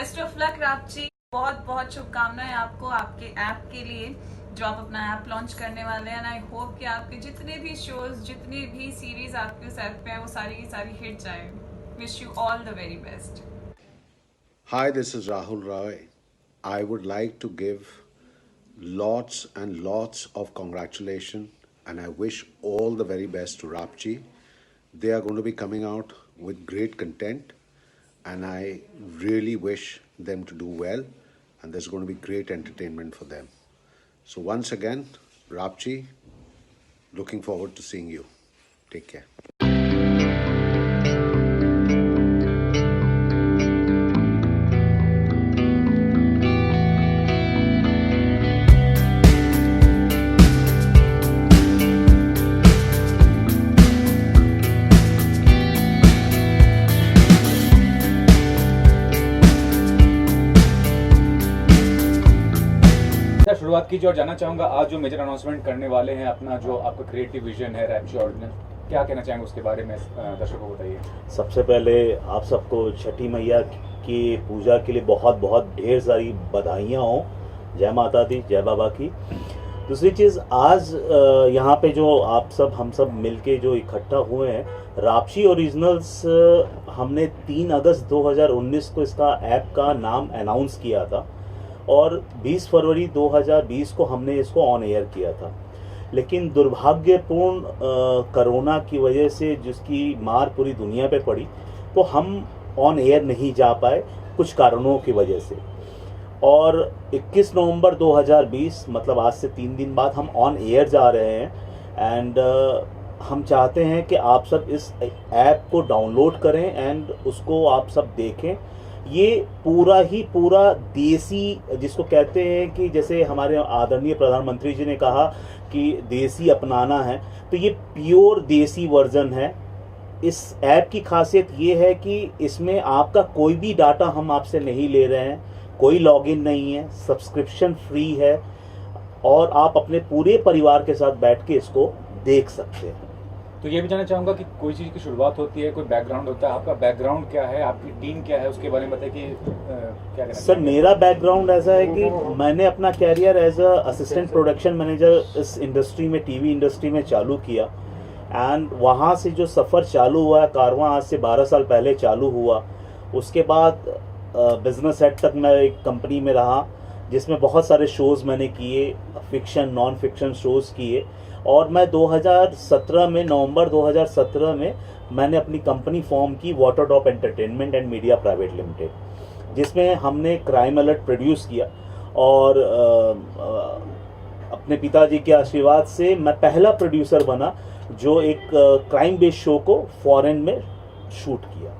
Best of luck रापची, बहुत बहुत शुभकामनाएं आपको आपके ऐप के लिए जो आप अपना ऐप लॉन्च करने वाले हैं। एंड आई होप कि आपके जितने भी शोज, जितने भी सीरीज आपके उस ऐप पे हैं, वो सारी की सारी हिट जाए। Wish you all the very best. Hi, this is Rahul Roy. I would like to give lots and lots of congratulations and I wish all the very best to Rapchi. They are going to be coming out with great content and I really wish them to do well and there's going to be great entertainment for them. So once again, Rapchi, looking forward to seeing you. Take care. शुरुआत कीजिए और जानना चाहूंगा आज जो major announcement करने वाले हैं, अपना जो आपका क्रिएटिव विजन है रैपची ओरिजिनल, क्या कहना चाहेंगे उसके बारे में दर्शकों को बताइए। सबसे पहले आप सबको छठी मैया की पूजा के लिए बहुत बहुत ढेर सारी बधाइयाँ हों। जय माता दी, जय बाबा की। दूसरी चीज़, आज यहाँ पे जो आप सब हम सब मिलके जो इकट्ठा हुए हैं, रापची ओरिजिनल्स हमने 3 अगस्त 2019 को इसका ऐप का नाम अनाउंस किया था और 20 फरवरी 2020 को हमने इसको ऑन एयर किया था। लेकिन दुर्भाग्यपूर्ण कोरोना की वजह से जिसकी मार पूरी दुनिया पे पड़ी, तो हम ऑन एयर नहीं जा पाए कुछ कारणों की वजह से। और 21 नवंबर 2020 मतलब आज से 3 दिन बाद हम ऑन एयर जा रहे हैं एंड हम चाहते हैं कि आप सब इस ऐप को डाउनलोड करें एंड उसको आप सब देखें। ये पूरा देसी, जिसको कहते हैं कि जैसे हमारे आदरणीय प्रधानमंत्री जी ने कहा कि देसी अपनाना है, तो ये प्योर देसी वर्जन है। इस ऐप की खासियत ये है कि इसमें आपका कोई भी डाटा हम आपसे नहीं ले रहे हैं, कोई लॉगिन नहीं है, सब्सक्रिप्शन फ्री है और आप अपने पूरे परिवार के साथ बैठ के इसको देख सकते हैं। तो ये भी जानना चाहूंगा कि कोई चीज़ की शुरुआत होती है, कोई बैकग्राउंड होता है, आपका बैकग्राउंड क्या है, आपकी टीम क्या है, उसके बारे में बताइए कि क्या कहना सर, मेरा बैकग्राउंड ऐसा है कि मैंने अपना career as a assistant production manager इस इंडस्ट्री में, टीवी इंडस्ट्री में चालू किया एंड वहाँ से जो सफ़र चालू हुआ, कारवां आज से 12 साल पहले चालू हुआ। उसके बाद बिजनेस हेड तक मैं एक कंपनी में रहा जिसमें बहुत सारे शोज़ मैंने किए, फिक्शन नॉन फिक्शन शोज़ किए। और मैं 2017 में, नवंबर 2017 में मैंने अपनी कंपनी फॉर्म की, water drop entertainment and media private limited, जिसमें हमने क्राइम अलर्ट प्रोड्यूस किया। और अपने पिताजी के आशीर्वाद से मैं पहला प्रोड्यूसर बना जो एक क्राइम बेस्ड शो को फॉरेन में शूट किया।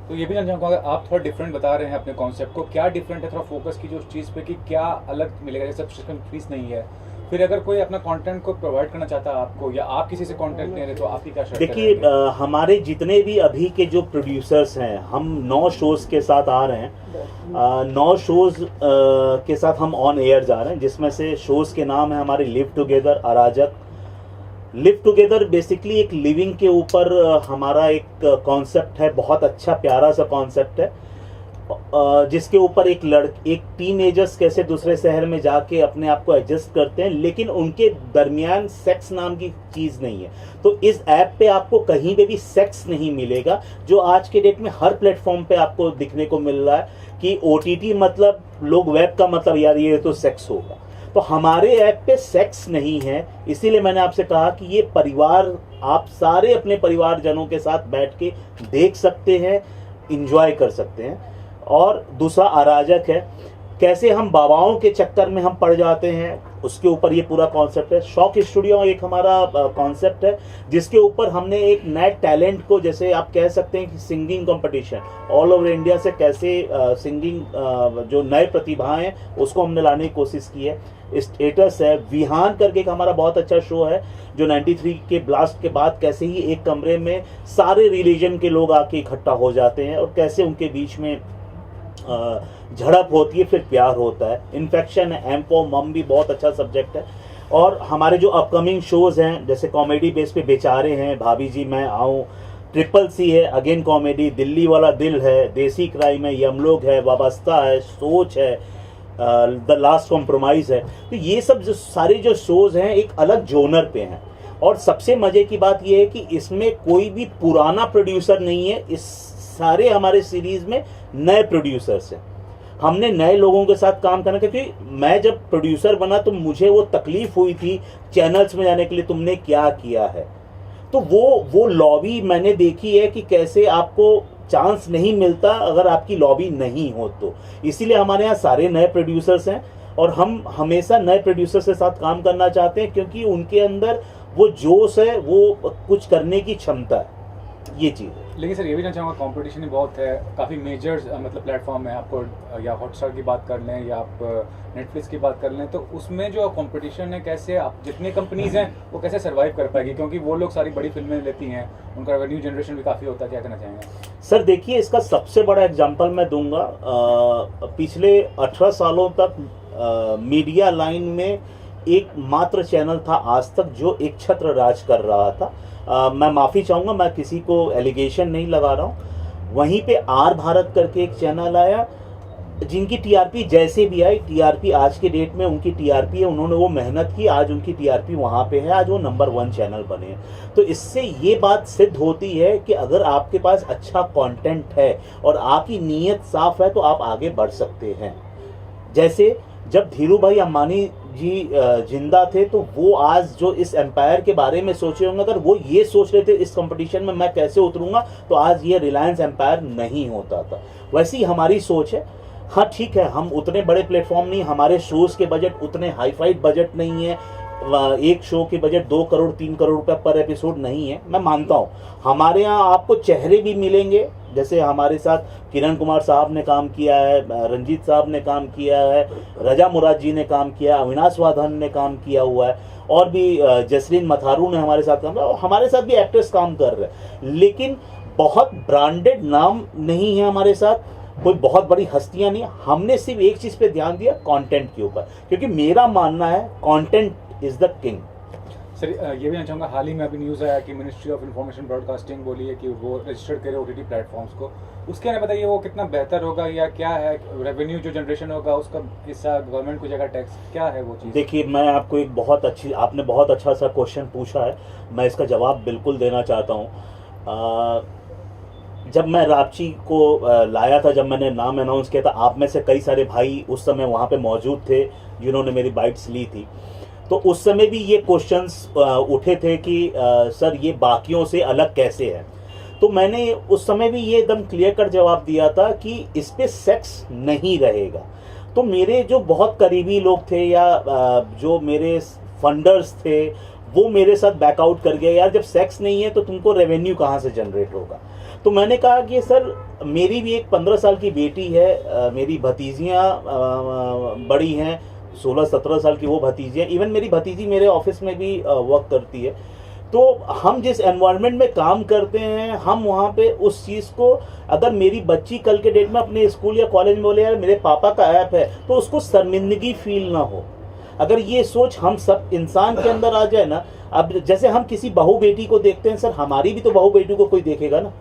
तो ये भी जानना चाहूँगा, आप थोड़ा डिफरेंट बता रहे हैं अपने कॉन्सेप्ट को, क्या डिफरेंट है, थोड़ा फोकस कीजिए उस चीज़ पे कि क्या अलग मिलेगा। जैसे सब्सक्रिप्शन फीस नहीं है, फिर अगर कोई अपना कंटेंट को प्रोवाइड करना चाहता है आपको, या आप किसी से कंटेंट ले रहे तो आपकी क्या शर्त है? देखिए, हमारे जितने भी अभी के जो प्रोड्यूसर्स हैं, हम 9 शोज़ के साथ आ रहे हैं। 9 शोज़ के साथ हम ऑन एयर जा रहे हैं, जिसमें से शोज़ के नाम है हमारे लिव टुगेदर, अराजक। लिव टुगेदर बेसिकली एक लिविंग के ऊपर हमारा एक कॉन्सेप्ट है, बहुत अच्छा प्यारा सा कॉन्सेप्ट है, जिसके ऊपर एक टीनेजर्स कैसे दूसरे शहर में जाके अपने आप को एडजस्ट करते हैं, लेकिन उनके दरमियान सेक्स नाम की चीज़ नहीं है। तो इस ऐप पे आपको कहीं पे भी सेक्स नहीं मिलेगा, जो आज के डेट में हर प्लेटफॉर्म पे आपको दिखने को मिल रहा है कि OTT मतलब लोग वेब का मतलब यार ये तो सेक्स होगा। तो हमारे ऐप पे सेक्स नहीं है, इसीलिए मैंने आपसे कहा कि ये परिवार, आप सारे अपने परिवारजनों के साथ बैठ के देख सकते हैं, इंजॉय कर सकते हैं। और दूसरा अराजक है, कैसे हम बाबाओं के चक्कर में हम पड़ जाते हैं, उसके ऊपर ये पूरा कॉन्सेप्ट है। शौक स्टूडियो एक हमारा कॉन्सेप्ट है, जिसके ऊपर हमने एक नए टैलेंट को, जैसे आप कह सकते हैं कि singing competition all over India से कैसे सिंगिंग जो नए प्रतिभाएं हैं उसको हमने लाने की कोशिश की है। स्टेटस है, विहान करके एक हमारा बहुत अच्छा शो है, जो 93 के ब्लास्ट के बाद कैसे ही एक कमरे में सारे रिलीजन के लोग आके इकट्ठा हो जाते हैं और कैसे उनके बीच में झड़प होती है, फिर प्यार होता है। इन्फेक्शन है, एम फॉर मम भी बहुत अच्छा सब्जेक्ट है। और हमारे जो अपकमिंग शोज़ हैं, जैसे कॉमेडी बेस पे बेचारे हैं, भाभी जी मैं आऊँ, CCC है, अगेन कॉमेडी, दिल्ली वाला दिल है, देसी क्राइम है, यमलोग है, वाबस्ता है, सोच है, द लास्ट कॉम्प्रोमाइज है। तो ये सब जो सारे जो शोज हैं एक अलग जोनर पे हैं। और सबसे मजे की बात ये है कि इसमें कोई भी पुराना प्रोड्यूसर नहीं है, इस सारे हमारे सीरीज में नए प्रोड्यूसर्स हैं। हमने नए लोगों के साथ काम करना, क्योंकि मैं जब प्रोड्यूसर बना तो मुझे वो तकलीफ हुई थी चैनल्स में जाने के लिए, तुमने क्या किया है। तो वो लॉबी मैंने देखी है कि कैसे आपको चांस नहीं मिलता अगर आपकी लॉबी नहीं हो। तो इसीलिए हमारे यहाँ सारे नए प्रोड्यूसर्स हैं और हम हमेशा नए प्रोड्यूसर्स के साथ काम करना चाहते हैं, क्योंकि उनके अंदर वो जोश है, वो कुछ करने की क्षमता है, ये चीज़ है। लेकिन सर ये भी जानना चाहूँगा, कंपटीशन भी बहुत है, काफ़ी मेजर मतलब प्लेटफॉर्म है आपको, या हॉटस्टार की बात कर लें या आप नेटफ्लिक्स की बात कर लें, तो उसमें जो कंपटीशन है कैसे आप जितनी कंपनीज हैं वो कैसे सर्वाइव कर पाएगी, क्योंकि वो लोग सारी बड़ी फिल्में लेती हैं, उनका रेवेन्यू जनरेशन भी काफ़ी होता है। क्या कहना चाहेंगे सर? देखिए, इसका सबसे बड़ा एग्जांपल मैं दूंगा, पिछले 18 सालों तक मीडिया लाइन में एक मात्र चैनल था आज तक जो एक छत्र राज कर रहा था। मैं माफ़ी चाहूँगा, मैं किसी को एलिगेशन नहीं लगा रहा हूँ। वहीं पे आर भारत करके एक चैनल आया जिनकी टीआरपी जैसे भी आई, टीआरपी आज के डेट में उनकी टीआरपी है, उन्होंने वो मेहनत की, आज उनकी टीआरपी वहाँ पे है, आज वो नंबर 1 चैनल बने हैं। तो इससे ये बात सिद्ध होती है कि अगर आपके पास अच्छा कंटेंट है और आपकी नीयत साफ है तो आप आगे बढ़ सकते हैं। जैसे जब धीरू भाई अंबानी जी जिंदा थे तो वो आज जो इस एम्पायर के बारे में सोचे होंगे, अगर वो ये सोच रहे थे इस कंपटीशन में मैं कैसे उतरूंगा, तो आज ये रिलायंस एम्पायर नहीं होता था। वैसी हमारी सोच है। हाँ ठीक है, हम उतने बड़े प्लेटफॉर्म नहीं, हमारे शोज के बजट उतने हाईफाइड बजट नहीं है, एक शो की बजट 2 करोड़ 3 करोड़ रुपए पर एपिसोड नहीं है, मैं मानता हूँ। हमारे यहाँ आपको चेहरे भी मिलेंगे, जैसे हमारे साथ किरण कुमार साहब ने काम किया है, रंजीत साहब ने काम किया है, रजा मुराद जी ने काम किया, अविनाश वाधन ने काम किया हुआ है, और भी जसरीन मथारू ने हमारे साथ काम किया, और हमारे साथ भी एक्ट्रेस काम कर रहे हैं। लेकिन बहुत ब्रांडेड नाम नहीं है हमारे साथ, कोई बहुत बड़ी हस्तियां नहीं। हमने सिर्फ एक चीज पे ध्यान दिया, कंटेंट के ऊपर, क्योंकि मेरा मानना है content is the king. Sir ये भी जानना चाहूँगा, हाल ही में अभी न्यूज़ आया कि मिनिस्ट्री ऑफ इंफॉर्मेशन ब्रॉडकास्टिंग बोली है कि वो रजिस्टर्ड करे ओटीटी प्लेटफॉर्म्स को, उसके लिए बताइए वो कितना बेहतर होगा, या क्या है रेवेन्यू जो जनरेशन होगा उसका हिस्सा गवर्नमेंट को जाएगा, टैक्स क्या है वो चीज़? देखिए, मैं आपको एक आपने बहुत अच्छा सा क्वेश्चन पूछा है, मैं इसका जवाब बिल्कुल देना चाहता हूँ। जब मैं रापची को लाया था, जब मैंने नाम अनाउंस किया था, आप में से कई सारे भाई उस समय वहाँ पे मौजूद थे जिन्होंने मेरी बाइट्स ली थी। तो उस समय भी ये क्वेश्चंस उठे थे कि सर ये बाकियों से अलग कैसे है। तो मैंने उस समय भी ये एकदम क्लियर कट जवाब दिया था कि इस पे सेक्स नहीं रहेगा। तो मेरे जो बहुत करीबी लोग थे या जो मेरे फंडर्स थे, वो मेरे साथ बैकआउट कर गए, यार जब सेक्स नहीं है तो तुमको रेवेन्यू कहाँ से जनरेट होगा। तो मैंने कहा कि सर मेरी भी एक 15 साल की बेटी है, मेरी भतीजियाँ बड़ी हैं, 16-17 साल की वो भतीजियाँ, इवन मेरी भतीजी मेरे ऑफिस में भी वर्क करती है। तो हम जिस एनवायरनमेंट में काम करते हैं, हम वहाँ पे उस चीज़ को, अगर मेरी बच्ची कल के डेट में अपने स्कूल या कॉलेज में बोले यार मेरे पापा का ऐप है, तो उसको शर्मिंदगी फील ना हो। अगर ये सोच हम सब इंसान के अंदर आ जाए ना, अब जैसे हम किसी बहू बेटी को देखते हैं, सर हमारी भी तो बहू बेटी को कोई देखेगा ना,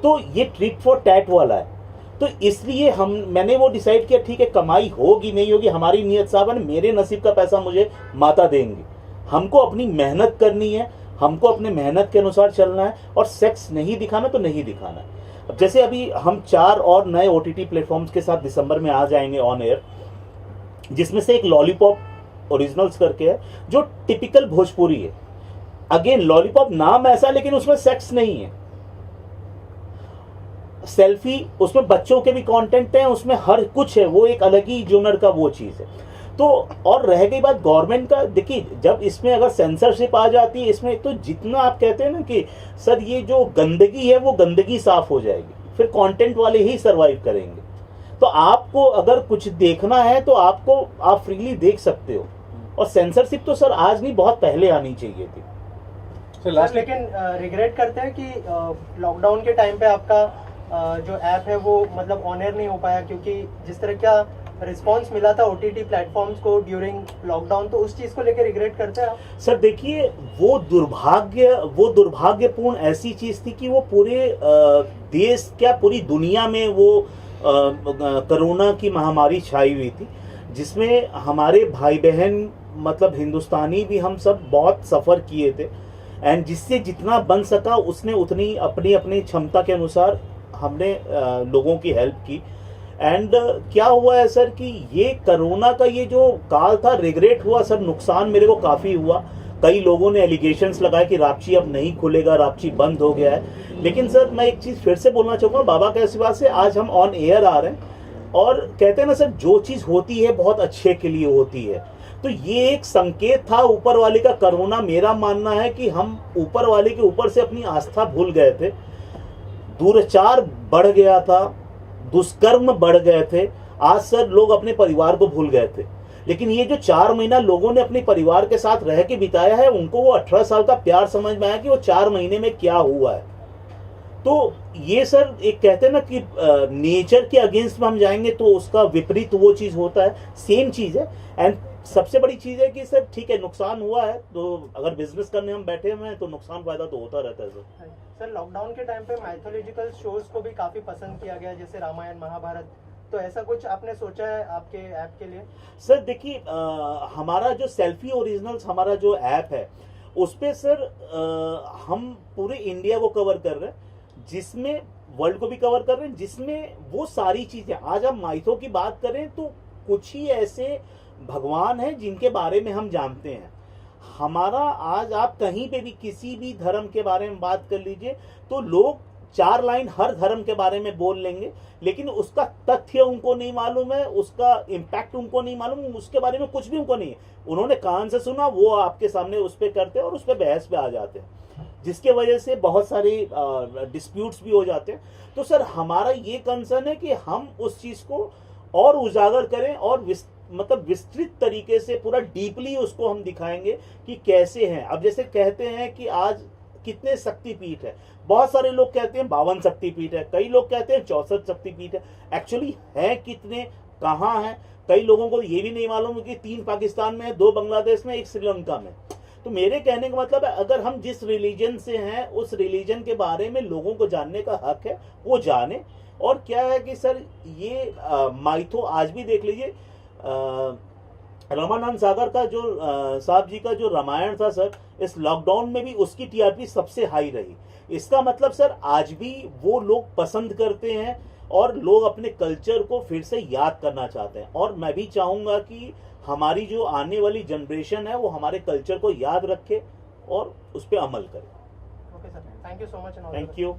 तो ये ट्रिट फॉर टैट वाला है। तो इसलिए मैंने वो डिसाइड किया, ठीक है कमाई होगी नहीं होगी, हमारी नियत साफ है, मेरे नसीब का पैसा मुझे माता देंगे। हमको अपनी मेहनत करनी है, हमको अपने मेहनत के अनुसार चलना है, और सेक्स नहीं दिखाना तो नहीं दिखाना है। अब जैसे अभी हम 4 और नए ओटीटी प्लेटफॉर्म्स के साथ दिसंबर में आ जाएंगे ऑन एयर, जिसमें से एक लॉलीपॉप ओरिजिनल्स करके है जो टिपिकल भोजपुरी है। अगेन लॉलीपॉप नाम ऐसा, लेकिन उसमें सेक्स नहीं है। सेल्फी, उसमें बच्चों के भी कंटेंट हैं, उसमें हर कुछ है, वो एक अलग ही जोनर का वो चीज़ है। तो और रह गई बात गवर्नमेंट का, देखिए जब इसमें अगर सेंसरशिप आ जाती है इसमें, तो जितना आप कहते हैं ना कि सर ये जो गंदगी है वो गंदगी साफ हो जाएगी, फिर कंटेंट वाले ही सर्वाइव करेंगे। तो आपको अगर कुछ देखना है तो आप फ्रीली देख सकते हो, और सेंसरशिप तो सर आज नहीं बहुत पहले आनी चाहिए थी। सर लेकिन रिग्रेट करते हैं कि लॉकडाउन के टाइम पे आपका जो ऐप है वो मतलब ऑन एयर नहीं हो पाया, क्योंकि जिस तरह का रिस्पांस मिला था ओटीटी प्लेटफॉर्म्स को ड्यूरिंग लॉकडाउन, तो उस चीज को लेकर रिग्रेट करते हैं आप? सर देखिए, वो दुर्भाग्यपूर्ण ऐसी चीज थी कि वो पूरे देश, क्या पूरी दुनिया में वो कोरोना की महामारी छाई हुई थी, जिसमें हमारे भाई बहन मतलब हिंदुस्तानी भी हम सब बहुत सफ़र किए थे। एंड जिससे जितना बन सका उसने उतनी अपनी अपनी क्षमता के अनुसार हमने लोगों की हेल्प की। एंड क्या हुआ है सर कि ये कोरोना का ये जो काल था, रिग्रेट हुआ सर, नुकसान मेरे को काफ़ी हुआ। कई लोगों ने एलिगेशंस लगाए कि रापची अब नहीं खुलेगा, रापची बंद हो गया है। लेकिन सर मैं एक चीज़ फिर से बोलना चाहूँगा, बाबा के आशीर्वाद से आज हम ऑन एयर आ रहे हैं। और कहते हैं ना सर, जो चीज़ होती है बहुत अच्छे के लिए होती है। तो ये एक संकेत था ऊपर वाले का। कोरोना, मेरा मानना है कि हम ऊपर वाले के ऊपर से अपनी आस्था भूल गए थे, दुराचार बढ़ गया था, दुष्कर्म बढ़ गए थे। आज सर लोग अपने परिवार को भूल गए थे। लेकिन ये जो 4 महीना लोगों ने अपने परिवार के साथ रह के बिताया है, उनको वो 18 साल का प्यार समझ में आया कि वो 4 महीने में क्या हुआ है। तो ये सर एक कहते हैं ना कि नेचर के अगेंस्ट में हम जाएंगे तो उसका विपरीत वो चीज़ होता है। सेम चीज़ है। एंड सबसे बड़ी चीज़ है कि सर ठीक है, नुकसान हुआ है, तो अगर बिजनेस करने हम बैठे हुए हैं तो नुकसान फायदा तो होता रहता है सर। सर लॉकडाउन के टाइम पे माइथोलॉजिकल शोज को भी काफी पसंद किया गया, जैसे रामायण महाभारत, तो ऐसा कुछ आपने सोचा है आपके ऐप के लिए? सर देखिए, हमारा जो सेल्फी ओरिजिनल्स हमारा जो ऐप है उस पे सर हम पूरे इंडिया को कवर कर रहे हैं, जिसमें वर्ल्ड को भी कवर कर रहे हैं, जिसमें वो सारी चीजें, आज हम माइथो की बात करें तो कुछ ही ऐसे भगवान हैं जिनके बारे में हम जानते हैं। हमारा आज आप कहीं पे भी किसी भी धर्म के बारे में बात कर लीजिए तो लोग 4 लाइन हर धर्म के बारे में बोल लेंगे, लेकिन उसका तथ्य उनको नहीं मालूम है, उसका इम्पैक्ट उनको नहीं मालूम, उसके बारे में कुछ भी उनको नहीं है। उन्होंने कान से सुना, वो आपके सामने उस पर करते हैं और उस पर बहस पे आ जाते हैं, जिसके वजह से बहुत सारे डिस्प्यूट्स भी हो जाते हैं। तो सर हमारा ये कंसर्न है कि हम उस चीज़ को और उजागर करें और मतलब विस्तृत तरीके से पूरा डीपली उसको हम दिखाएंगे कि कैसे हैं। अब जैसे कहते हैं कि आज कितने शक्तिपीठ है, बहुत सारे लोग कहते हैं 52 शक्तिपीठ है, कई लोग कहते हैं 64 शक्तिपीठ है। एक्चुअली है कितने, कहाँ हैं? कई लोगों को ये भी नहीं मालूम कि 3 पाकिस्तान में है, 2 बांग्लादेश में, 1 श्रीलंका में। तो मेरे कहने का मतलब है, अगर हम जिस रिलीजन से हैं उस रिलीजन के बारे में लोगों को जानने का हक है, वो जाने। और क्या है कि सर ये माइथो आज भी देख लीजिए, रामानंद सागर का जो साहब जी का जो रामायण था सर, इस लॉकडाउन में भी उसकी टीआरपी सबसे हाई रही। इसका मतलब सर आज भी वो लोग पसंद करते हैं और लोग अपने कल्चर को फिर से याद करना चाहते हैं। और मैं भी चाहूँगा कि हमारी जो आने वाली जनरेशन है वो हमारे कल्चर को याद रखे और उस पर अमल करे। Okay sir, thank you so much. Thank you.